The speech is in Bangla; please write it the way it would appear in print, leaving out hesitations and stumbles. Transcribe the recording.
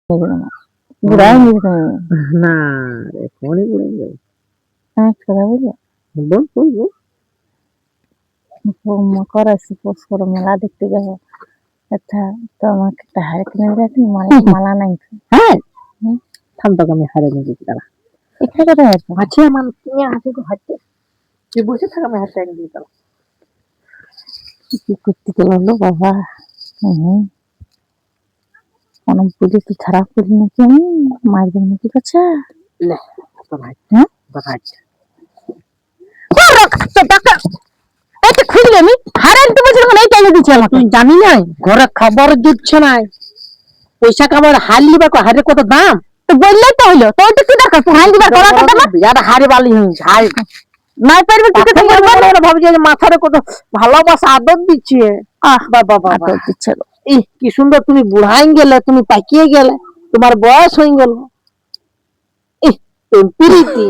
বুড়াই নিয়ে তুমি না রে কোনি বুড়াই যাবে আমি একটা কথা বুঝলো বল বল মকর আছে পৌষ করে মেলা দেখতে যাবো আচ্ছা তো আমাকে একটা হার কিনে দিলে মালা নাই হ্যাঁ হুম, থাম তোকে আমি হারে নিয়ে দিচ্ছি দাঁড়া এখানে কোথায় আছে আছে আমার তুমি হাতে তো হাঁটতে তুই বসে থাক আমি হাতে দিয়ে দাঁড়া কি করতে গেল বাবা হুম অনেক পুজো কি খারাপ করি নাকি আমি মারবেন নাকি কাছে লে তো ভাই হ্যাঁ তো ভাই এটা খুললে আমি হারান তো বছর মানে চাইলে দিচ্ছি আমাকে তুই জানি না ঘরে খবর দিচ্ছে না পয়সা কামার হার লিবা হারে কত দাম তো বললেই তো হইলো তো ওটা কি দরকার হান দিবার করা কথা না যারা হারে বালি হয়েছে হার নাই পারবে কি কথা বলবো ভাবছি যে মাথারে কত ভালোবাসা আদর দিচ্ছে বাবা বাবা আদর দিচ্ছে গো ই কি সুন্দর তুমি বুড়াই গেলে তুমি পাকিয়ে গেলে তোমার বয়স হয়ে গেল প্রীতি